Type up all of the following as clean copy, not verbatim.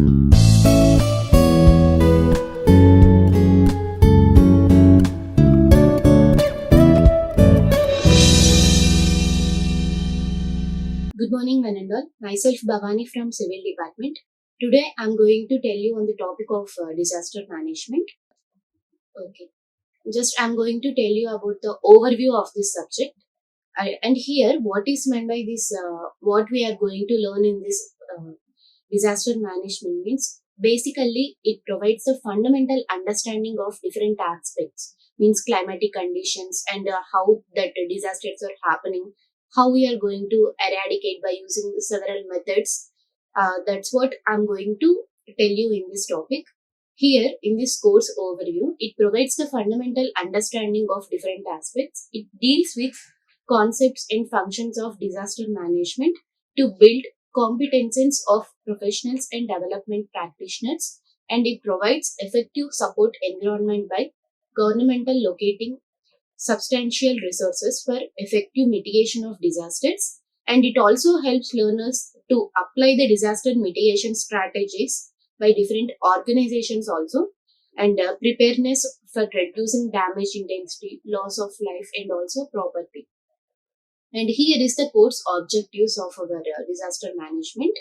Good morning, one and all. Myself Bhavani from Civil Department. Today I am going to tell you on the topic of disaster management. Okay. Just I am going to tell you about the overview of this subject. And here, what is meant by this, what we are going to learn in this disaster management means basically it provides a fundamental understanding of different aspects, means climatic conditions and how that disasters are happening, how we are going to eradicate by using several methods. That's what I'm going to tell you in this topic. Here, in this course overview, it provides the fundamental understanding of different aspects. It deals with concepts and functions of disaster management to build competencies of professionals and development practitioners, and it provides effective support environment by governmental locating substantial resources for effective mitigation of disasters, and it also helps learners to apply the disaster mitigation strategies by different organizations also, and preparedness for reducing damage intensity, loss of life and also property. And here is the course objectives of our disaster management.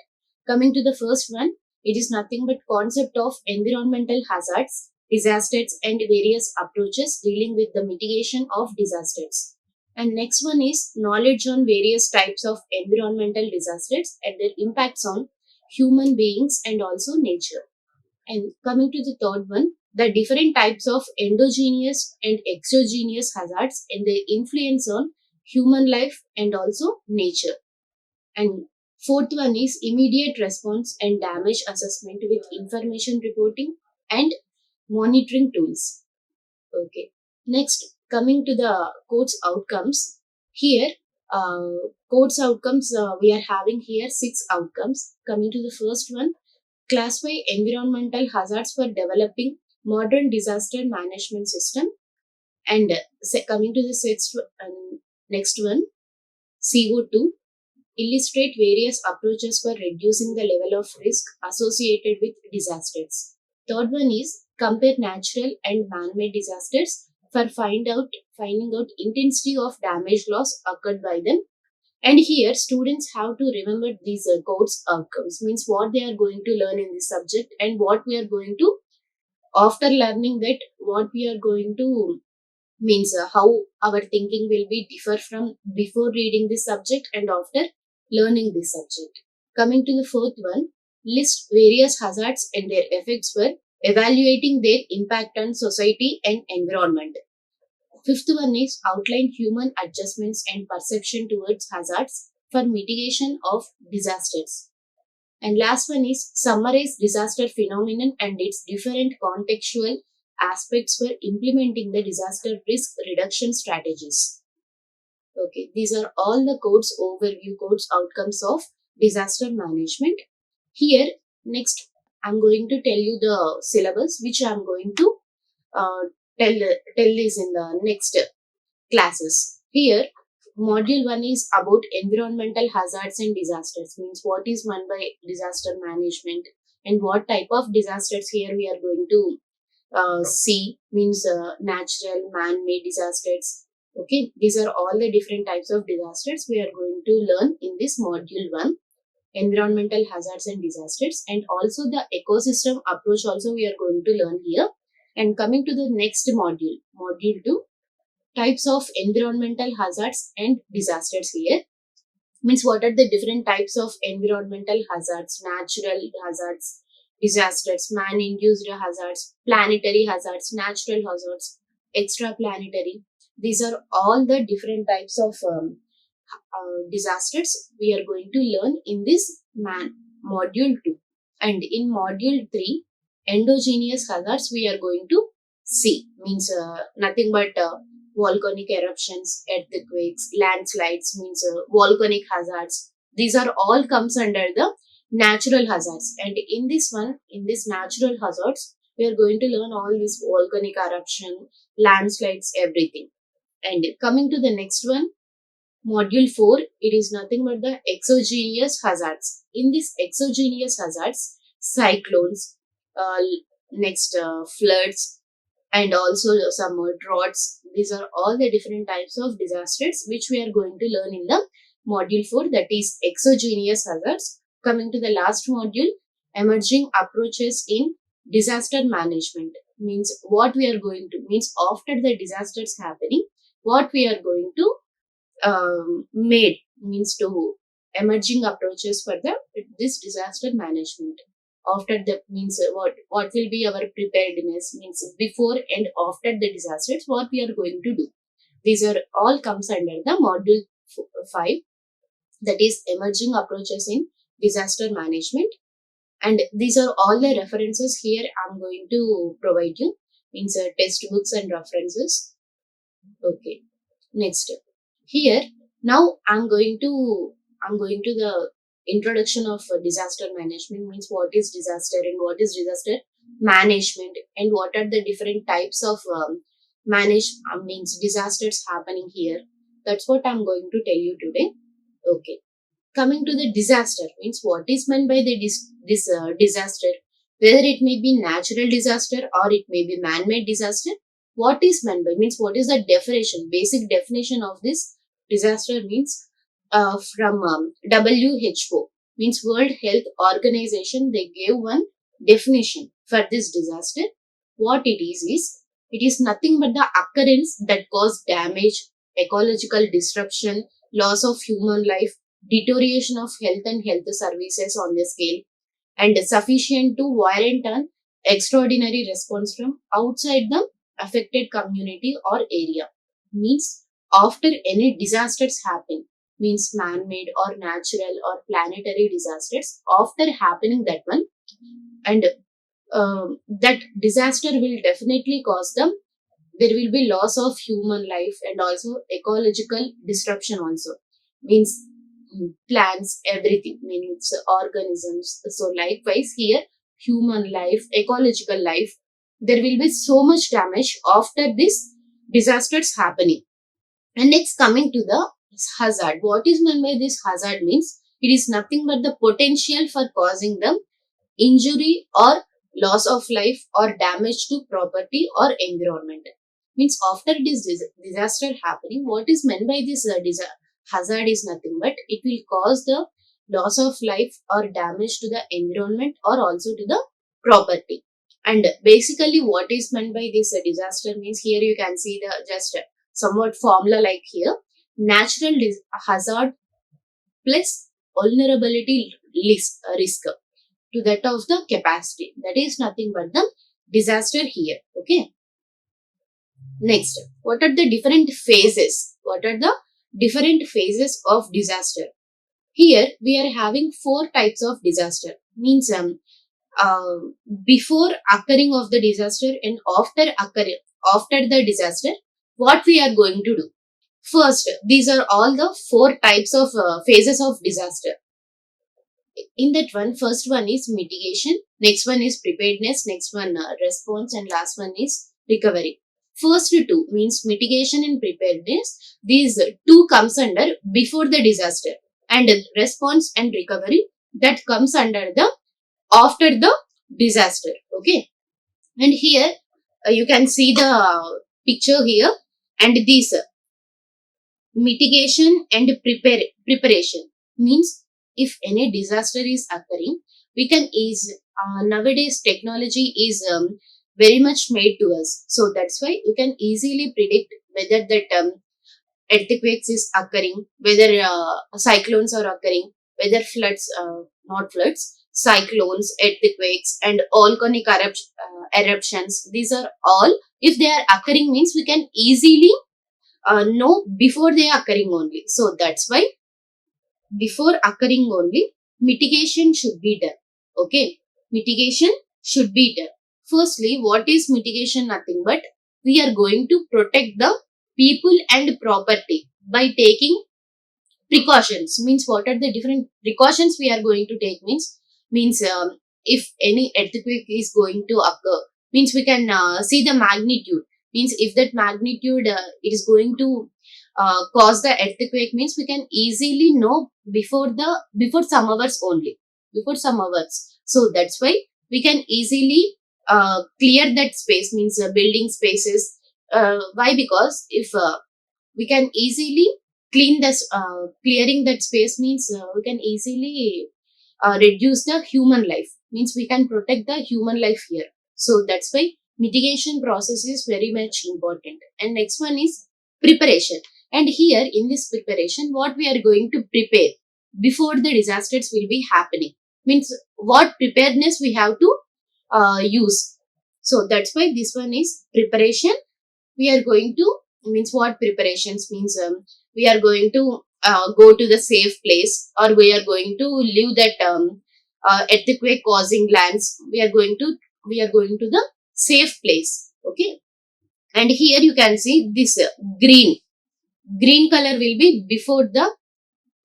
Coming to the first one, it is nothing but concept of environmental hazards, disasters and various approaches dealing with the mitigation of disasters. And next one is knowledge on various types of environmental disasters and their impacts on human beings and also nature. And coming to the third one, the different types of endogenous and exogenous hazards and their influence on human life and also nature. And fourth one is immediate response and damage assessment with information reporting and monitoring tools. Okay. Next, coming to the course outcomes. Here, course outcomes, we are having here 6 outcomes. Coming to the first one, classify environmental hazards for developing modern disaster management system. And coming to the next one, CO2, illustrate various approaches for reducing the level of risk associated with disasters. Third one is compare natural and man-made disasters for finding out intensity of damage loss occurred by them. And here students have to remember these course outcomes, means what they are going to learn in this subject and what we are going to, after learning that, what we are going to, means how our thinking will be differ from before reading this subject and after learning this subject. Coming to the fourth one, list various hazards and their effects for evaluating their impact on society and environment. Fifth one is outline human adjustments and perception towards hazards for mitigation of disasters. And last one is summarize disaster phenomenon and its different contextual aspects for implementing the disaster risk reduction strategies. Okay, these are all the course overview, course outcomes of disaster management. Here, next, I'm going to tell you the syllabus, which I'm going to tell this in the next classes. Here, module 1 is about environmental hazards and disasters, means what is meant by disaster management and what type of disasters here we are going to see, means natural, man-made disasters. Okay, these are all the different types of disasters we are going to learn in this module 1, environmental hazards and disasters, and also the ecosystem approach also we are going to learn here. And coming to the next module, module 2, types of environmental hazards and disasters. Here means what are the different types of environmental hazards, natural hazards, disasters, man-induced hazards, planetary hazards, natural hazards, extraplanetary. These are all the different types of disasters we are going to learn in this module 2. And in module 3, endogenous hazards we are going to see, means nothing but volcanic eruptions, earthquakes, landslides, means volcanic hazards. These are all comes under the natural hazards. And in this one, in this natural hazards, we are going to learn all this volcanic eruption, landslides, everything. And coming to the next one, module 4, it is nothing but the exogenous hazards. In this exogenous hazards, cyclones, uh, next floods, and also some droughts. These are all the different types of disasters which we are going to learn in the module 4, that is exogenous hazards. Coming to the last module, emerging approaches in disaster management, means what we are going to, means after the disasters happening, what we are going to made, means to emerging approaches for the this disaster management. After that, means what will be our preparedness, means before and after the disasters, what we are going to do. These are all comes under the module 5, that is emerging approaches in disaster management. And these are all the references here I'm going to provide you, means textbooks and references. Okay. Next, here now I'm going to the introduction of disaster management, means what is disaster and what is disaster management, and what are the different types of means disasters happening here. That's what I'm going to tell you today. Okay. Coming to the disaster, means what is meant by the disaster, whether it may be natural disaster or it may be man-made disaster. What is meant by, means what is the definition, basic definition of this disaster, means from WHO, means World Health Organization, they gave one definition for this disaster. What is it is nothing but the occurrence that cause damage, ecological disruption, loss of human life, deterioration of health and health services on the scale, and sufficient to warrant an extraordinary response from outside the affected community or area. Means after any disasters happen, means man-made or natural or planetary disasters, after happening that one, and that disaster will definitely cause them, there will be loss of human life and also ecological disruption also, means plants, everything, means organisms. So likewise here, human life, ecological life, there will be so much damage after this disasters happening. And next, coming to the hazard, what is meant by this hazard, means it is nothing but the potential for causing them injury or loss of life or damage to property or environment. Means after this disaster happening, what is meant by this hazard is nothing but it will cause the loss of life or damage to the environment or also to the property. And basically what is meant by this disaster, means here you can see the just somewhat formula like here, natural hazard plus vulnerability risk to that of the capacity. That is nothing but the disaster here. Okay. Next, what are the different phases? What are the different phases of disaster? Here we are having 4 types of disaster. Means uh, before occurring of the disaster and after the disaster, what we are going to do? First, these are all the 4 types of phases of disaster. In that one, first one is mitigation, next one is preparedness, next one response, and last one is recovery. First two, means mitigation and preparedness, these two comes under before the disaster, and response and recovery, that comes under the after the disaster. Okay. And here you can see the picture here, and these mitigation and preparation, means if any disaster is occurring, we can nowadays technology is very much made to us, so that's why you can easily predict whether that earthquakes is occurring, whether cyclones are occurring, whether floods, not floods, cyclones, earthquakes, and volcanic eruptions, these are all, if they are occurring, means we can easily know before they are occurring only. So that's why before occurring only, mitigation should be done. Okay, mitigation should be done. Firstly, what is mitigation? Nothing but we are going to protect the people and property by taking precautions. Means what are the different precautions we are going to take? Means if any earthquake is going to occur, means we can see the magnitude. Means if that magnitude it is going to cause the earthquake, means we can easily know before some hours only, before some hours. So that's why we can easily clear that space, means building spaces. Why? Because if we can easily clean this, clearing that space means we can easily reduce the human life, means we can protect the human life here. So that's why mitigation process is very much important. And next one is preparation. And here in this preparation, what we are going to prepare before the disasters will be happening, means what preparedness we have to use. So that's why this one is preparation. We are going to, means what preparations means, we are going to go to the safe place, or we are going to leave that earthquake causing lands. We are going to the safe place. Okay. And here you can see this green color will be before the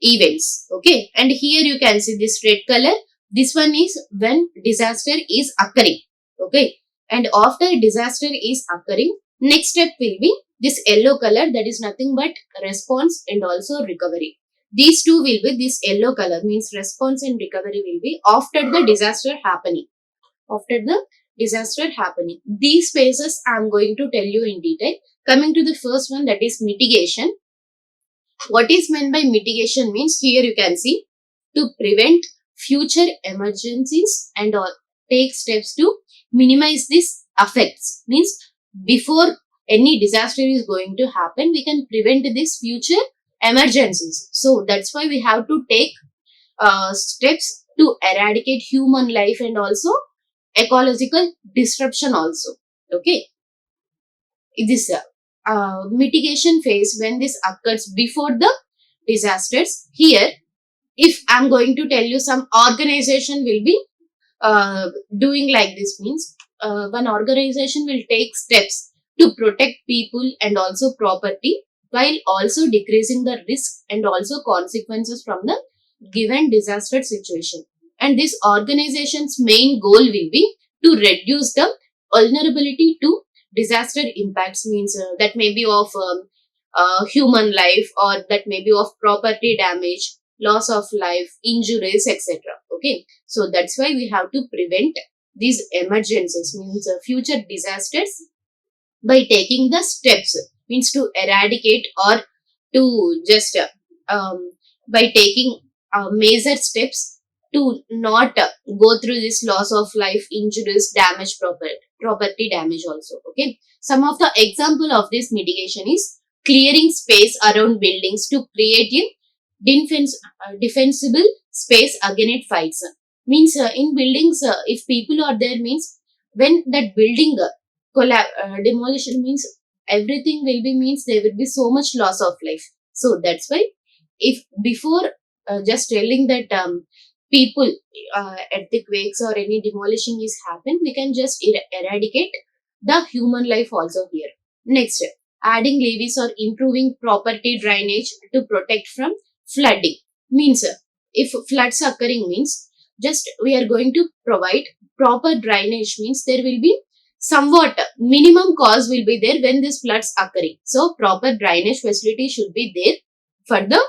events. Okay. And here you can see this red color. This one is when disaster is occurring. Okay. And after disaster is occurring, next step will be this yellow color, that is nothing but response and also recovery. These two will be this yellow color, means response and recovery will be after the disaster happening. After the disaster happening. These phases I am going to tell you in detail. Coming to the first one, that is mitigation. What is meant by mitigation means, here you can see, to prevent future emergencies and or take steps to minimize these effects. Means before any disaster is going to happen, we can prevent these future emergencies. So that's why we have to take steps to eradicate human life and also ecological disruption also. Okay. This mitigation phase, when this occurs before the disasters. Here, if I'm going to tell you, some organization will be doing like this, means one organization will take steps to protect people and also property, while also decreasing the risk and also consequences from the given disaster situation. And this organization's main goal will be to reduce the vulnerability to disaster impacts, means that may be of human life, or that may be of property damage, loss of life, injuries, etc. Okay. So that's why we have to prevent these emergencies, means future disasters, by taking the steps, means to eradicate or to just by taking major steps to not go through this loss of life, injuries, damage, property damage also. Okay. Some of the example of this mitigation is clearing space around buildings to create a defensible space against fights. Means in buildings, if people are there, means when that building demolition means, everything will be, means there will be so much loss of life. So that's why, if before just telling that people earthquakes or any demolition is happen, we can just eradicate the human life also here. Next, adding levees or improving property drainage to protect from flooding. Means if floods occurring, means just we are going to provide proper drainage, means there will be somewhat minimum cost will be there when this floods occurring. So proper drainage facility should be there for the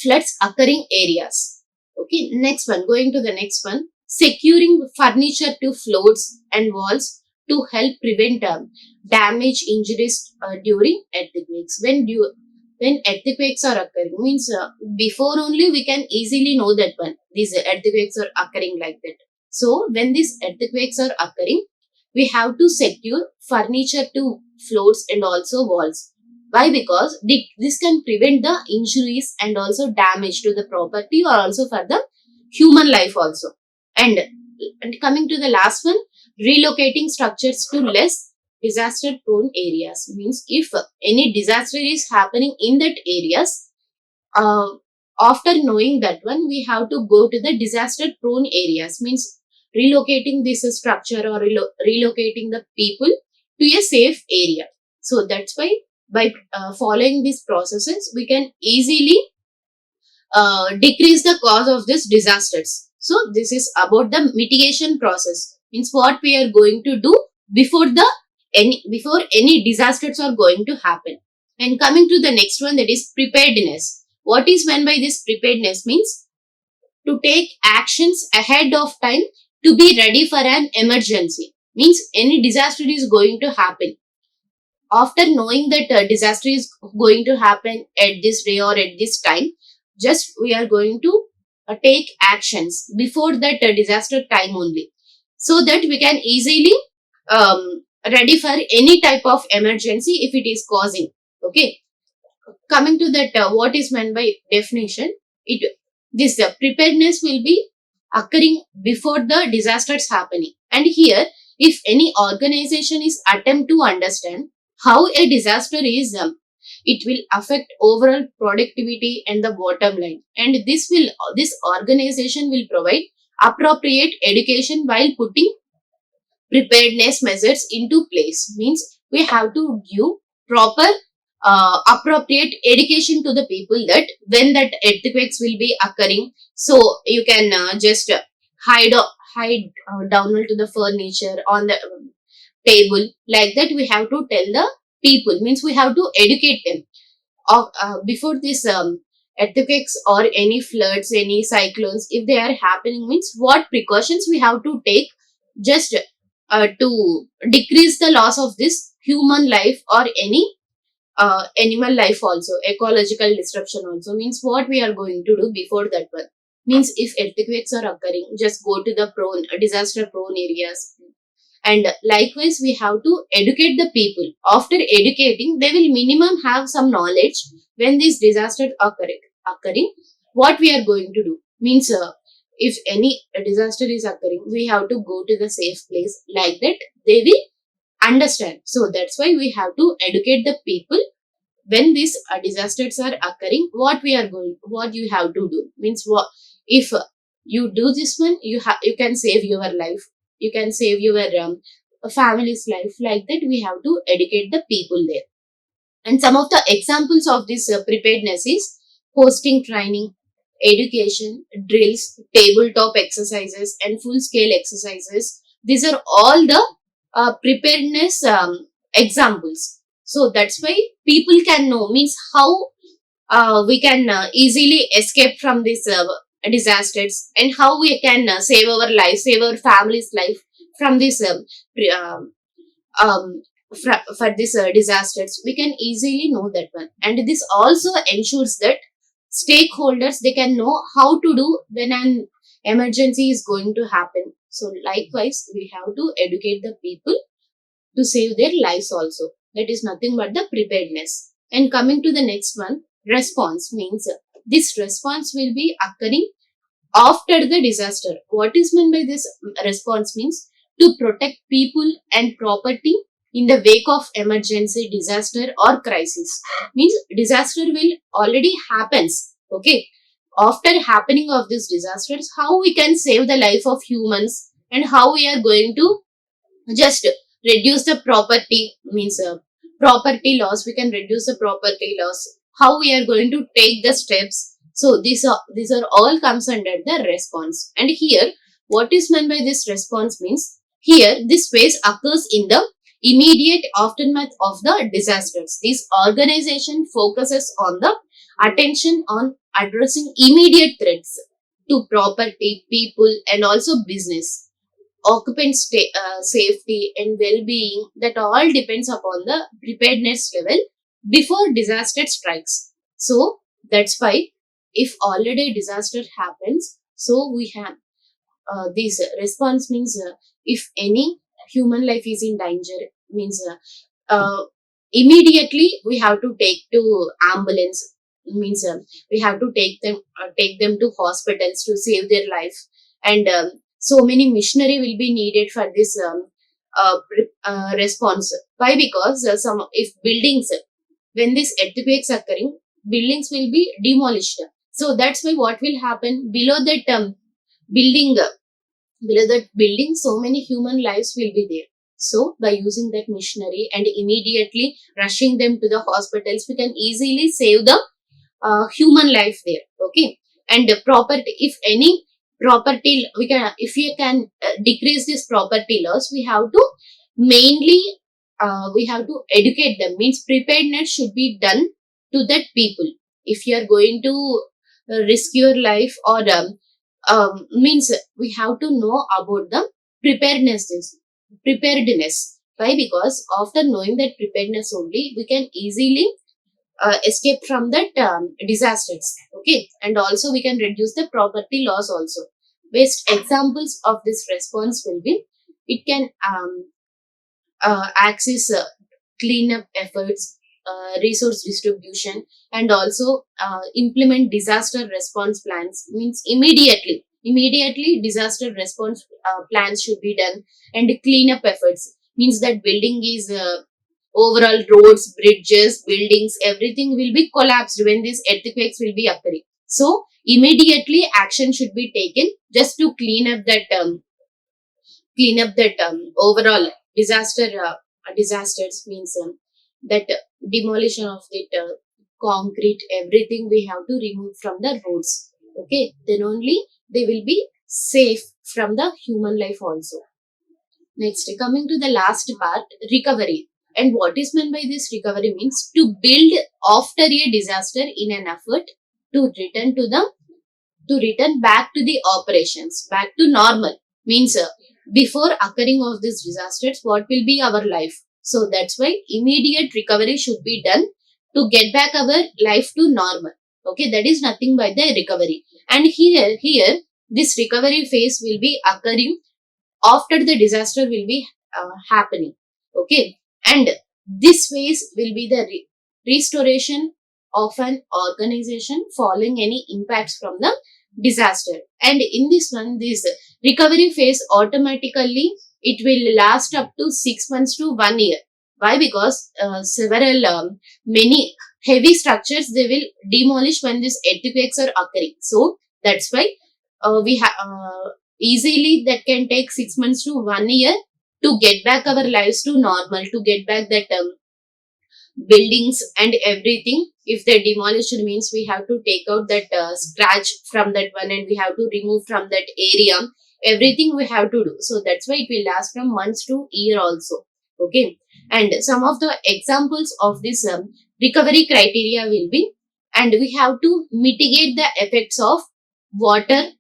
floods occurring areas. Okay. Next one, going to the next one, securing furniture to floors and walls to help prevent damage, injuries during earthquakes. When earthquakes are occurring, means before only we can easily know that one, these earthquakes are occurring like that. So when these earthquakes are occurring, we have to secure furniture to floors and also walls. Why? Because this can prevent the injuries and also damage to the property, or also for the human life also. And coming to the last one, relocating structures to less disaster prone areas. Means if any disaster is happening in that areas, uh, after knowing that one, we have to go to the disaster prone areas, means relocating this structure or relocating the people to a safe area. So that's why by following these processes, we can easily decrease the cause of these disasters. So this is about the mitigation process, means what we are going to do before any disasters are going to happen. And coming to the next one, that is preparedness. What is meant by this preparedness means to take actions ahead of time to be ready for an emergency. Means any disaster is going to happen. After knowing that disaster is going to happen at this day or at this time, just we are going to take actions before that disaster time only, so that we can easily ready for any type of emergency if it is causing. Okay, coming to that, what is meant by definition? It this preparedness will be occurring before the disasters happening. And here, if any organization is attempt to understand how a disaster is, it will affect overall productivity and the bottom line. And this organization will provide appropriate education while putting preparedness measures into place. Means we have to give proper appropriate education to the people that when that earthquakes will be occurring, so you can just hide downward to the furniture on the table, like that we have to tell the people. Means we have to educate them of before this earthquakes or any floods, any cyclones, if they are happening, means what precautions we have to take, just to decrease the loss of this human life or any animal life also, ecological disruption also. Means what we are going to do before that one. Means if earthquakes are occurring, just go to the disaster prone areas. And likewise, we have to educate the people. After educating, they will minimum have some knowledge when these disasters occurring, what we are going to do. Means if any disaster is occurring, we have to go to the safe place, like that they will understand. So that's why we have to educate the people when these disasters are occurring, what you have to do. Means what if you do this one, you can save your life, you can save your family's life, like that we have to educate the people there. And some of the examples of this preparedness is hosting training, education, drills, tabletop exercises, and full scale exercises. These are all the preparedness examples. So that's why people can know, means how we can easily escape from these disasters, and how we can save our life, save our family's life from this um, for these disasters. We can easily know that one. And this also ensures that stakeholders, they can know how to do when an emergency is going to happen. So likewise, we have to educate the people to save their lives also. That is nothing but the preparedness. And coming to the next one, response. Means this response will be occurring after the disaster. What is meant by this response? Means to protect people and property in the wake of emergency, disaster or crisis. Means disaster will already happens. Okay. After happening of these disasters, how we can save the life of humans, and how we are going to just reduce the property. Means property loss, we can reduce the property loss, how we are going to take the steps. So these are all comes under the response. And here, what is meant by this response? Means here this phase occurs in the immediate aftermath of the disasters. This organization focuses on the attention on addressing immediate threats to property, people, and also business, occupant safety and well-being. That all depends upon the preparedness level before disaster strikes. So that's why, if already disaster happens, so we have this response. Means if any human life is in danger, means immediately we have to take to ambulance. Means we have to take them to hospitals to save their life. And so many machinery will be needed for this response. Why? Because some if buildings, when this earthquakes occurring, buildings will be demolished. So that's why what will happen below that building, so many human lives will be there. So by using that machinery and immediately rushing them to the hospitals, we can easily save the human life there. Okay. And the property, if any property, if we can decrease this property loss, we have to mainly we have to educate them. Means preparedness should be done to that people. If you are going to risk your life, or means we have to know about the preparedness. Why? Because after knowing that preparedness only, we can easily escape from that disasters. Okay, and also we can reduce the property loss also. Best examples of this response will be, it can access cleanup efforts, resource distribution, and also implement disaster response plans. Means immediately disaster response plans should be done, and cleanup efforts means that building is overall roads, bridges, buildings, everything will be collapsed when these earthquakes will be occurring. So immediately action should be taken just to clean up that overall disasters, means that demolition of that concrete, everything we have to remove from the roads. Okay, then only they will be safe from the human life also. Next, coming to the last part, recovery. And what is meant by this recovery means to build after a disaster in an effort to return back to the operations, back to normal. Means before occurring of these disasters, what will be our life? So that's why immediate recovery should be done to get back our life to normal. Okay, that is nothing but the recovery. And here, this recovery phase will be occurring after the disaster will be happening. Okay, and this phase will be the restoration of an organization following any impacts from the disaster. And in this one, this recovery phase automatically, it will last up to 6 months to 1 year. Why? Because several many heavy structures they will demolish when these earthquakes are occurring. So that's why we have easily that can take 6 months to 1 year to get back our lives to normal, to get back that buildings and everything. If they're demolished, means we have to take out that scratch from that one, and we have to remove from that area, everything we have to do. So that's why it will last from months to year also. Okay, and some of the examples of this recovery criteria will be, and we have to mitigate the effects of water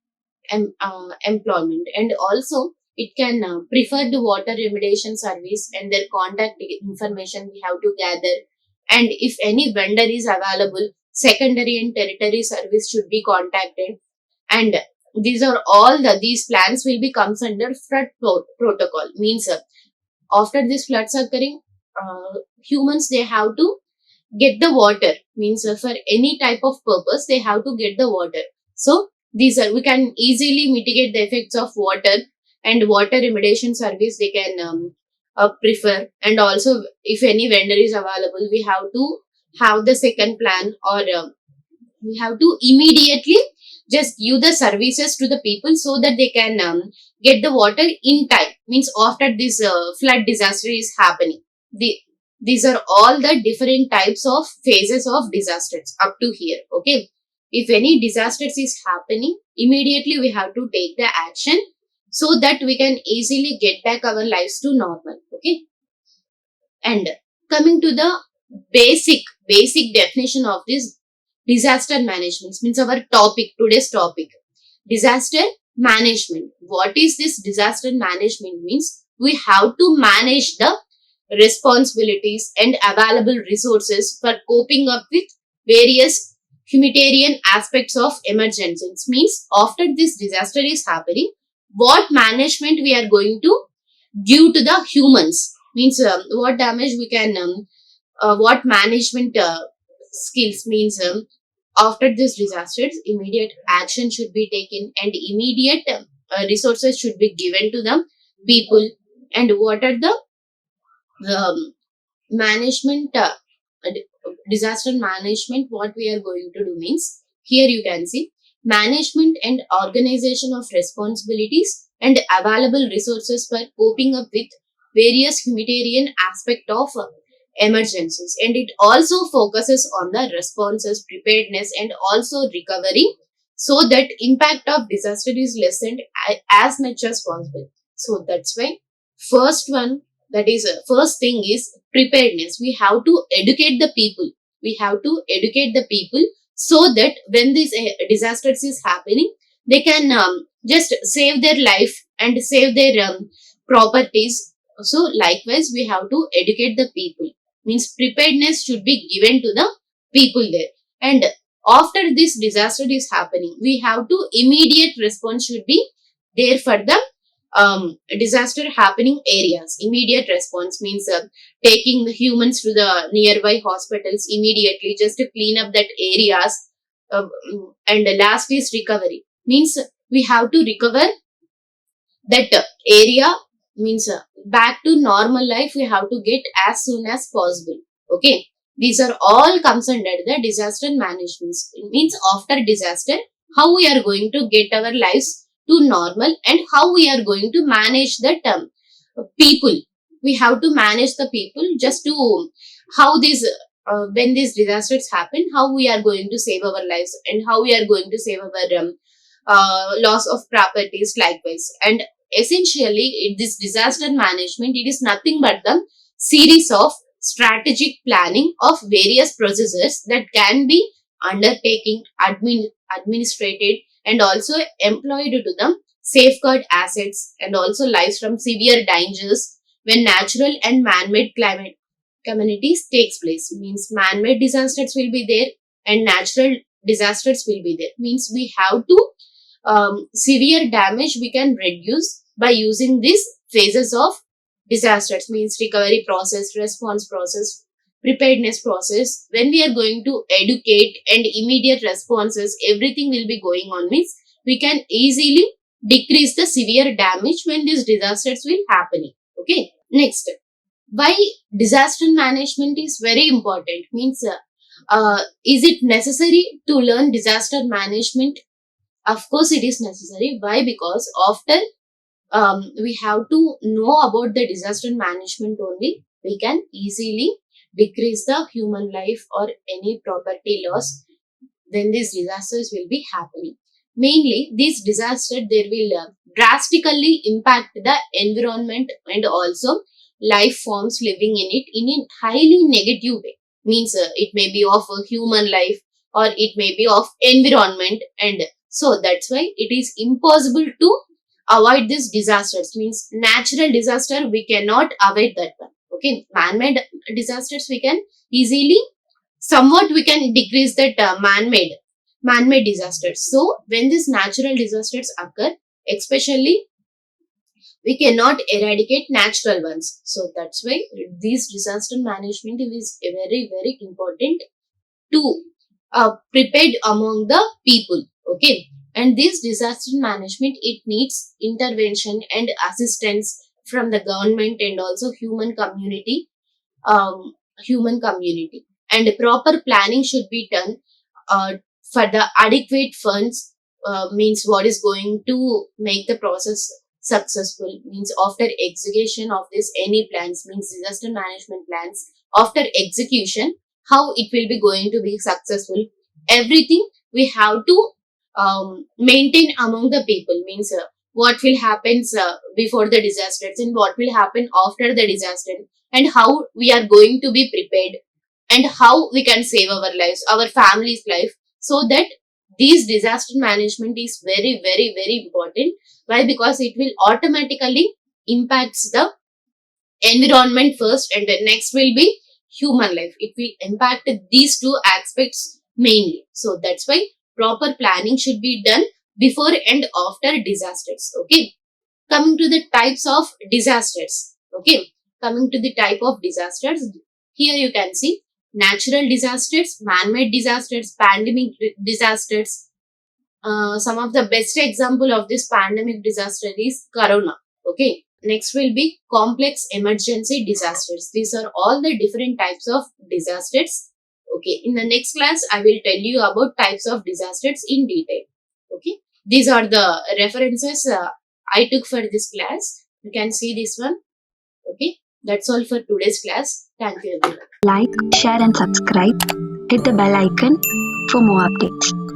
employment, and also it can prefer the water remediation service, and their contact information we have to gather. And if any vendor is available, secondary and tertiary service should be contacted. And these are all these plans will be comes under flood protocol. Means after these floods occurring, humans they have to get the water. Means for any type of purpose they have to get the water. So these are, we can easily mitigate the effects of water, and water remediation service they can prefer. And also if any vendor is available, we have to have the second plan, or we have to immediately just give the services to the people so that they can get the water in time. Means after this flood disaster is happening, these are all the different types of phases of disasters up to here. Okay, if any disasters is happening, immediately we have to take the action so that we can easily get back our lives to normal. Okay, and coming to the basic definition of this disaster management, means our topic, today's topic, disaster management. What is this disaster management? Means we have to manage the responsibilities and available resources for coping up with various humanitarian aspects of emergencies. Means after this disaster is happening, what management we are going to give to the humans. Means what damage we can what management skills. Means after this disasters, immediate action should be taken, and immediate resources should be given to the people. And what are the management disaster management, what we are going to do means, here you can see management and organization of responsibilities and available resources for coping up with various humanitarian aspect of emergencies. And it also focuses on the responses, preparedness, and also recovery, so that impact of disaster is lessened as much as possible. So that's why first one, that is first thing is preparedness. We have to educate the people. We have to educate the people so that when this disasters is happening, they can just save their life and save their properties. So likewise, we have to educate the people. Means preparedness should be given to the people there. And after this disaster is happening, we have to immediate response should be there for the disaster happening areas. Immediate response means taking the humans to the nearby hospitals immediately just to clean up that areas. And the last is recovery. Means we have to recover that area. Means back to normal life we have to get as soon as possible. Okay, these are all comes under the disaster management. It means after disaster, how we are going to get our lives to normal and how we are going to manage the people. We have to manage the people just to how these when these disasters happen, how we are going to save our lives and how we are going to save our loss of properties likewise. And essentially this disaster management, it is nothing but the series of strategic planning of various processes that can be undertaken, administrated and also employed to them safeguard assets and also lives from severe dangers when natural and man-made climate communities takes place. Means man-made disasters will be there and natural disasters will be there. Means we have to severe damage we can reduce by using these phases of disasters. Means recovery process, response process, preparedness process. When we are going to educate and immediate responses, everything will be going on. Means we can easily decrease the severe damage when these disasters will happening. Okay, next, why disaster management is very important. Means is it necessary to learn disaster management? Of course, it is necessary. Why? Because after we have to know about the disaster management only, we can easily decrease the human life or any property loss when these disasters will be happening. Mainly, these disasters, they will drastically impact the environment and also life forms living in it in a highly negative way. Means it may be of a human life or it may be of environment, and so that's why it is impossible to avoid these disasters. Means natural disaster we cannot avoid that one. Okay, man-made disasters we can easily somewhat we can decrease that man-made disasters. So when these natural disasters occur, especially we cannot eradicate natural ones. So that's why these disaster management is very very important to prepared among the people. Okay, and this disaster management, it needs intervention and assistance from the government and also human community, and proper planning should be done uh, for the adequate funds. Means what is going to make the process successful. Means after execution of this any plans, means disaster management plans, after execution how it will be going to be successful, everything we have to maintain among the people. Means what will happen before the disasters and what will happen after the disaster, and how we are going to be prepared and how we can save our lives, our family's life, so that these disaster management is very very very important. Why? Because it will automatically impacts the environment first and then next will be human life. It will impact these two aspects mainly. So that's why proper planning should be done before and after disasters. Okay, coming to the types of disasters. Okay, coming to the type of disasters, here you can see natural disasters, man-made disasters, pandemic disasters. Some of the best example of this pandemic disaster is corona. Okay, next will be complex emergency disasters. These are all the different types of disasters. Okay, in the next class I will tell you about types of disasters in detail. Okay, these are the references I took for this class. You can see this one. Okay, that's all for today's class. Thank you everyone. Like, share and subscribe. Hit the bell icon for more updates.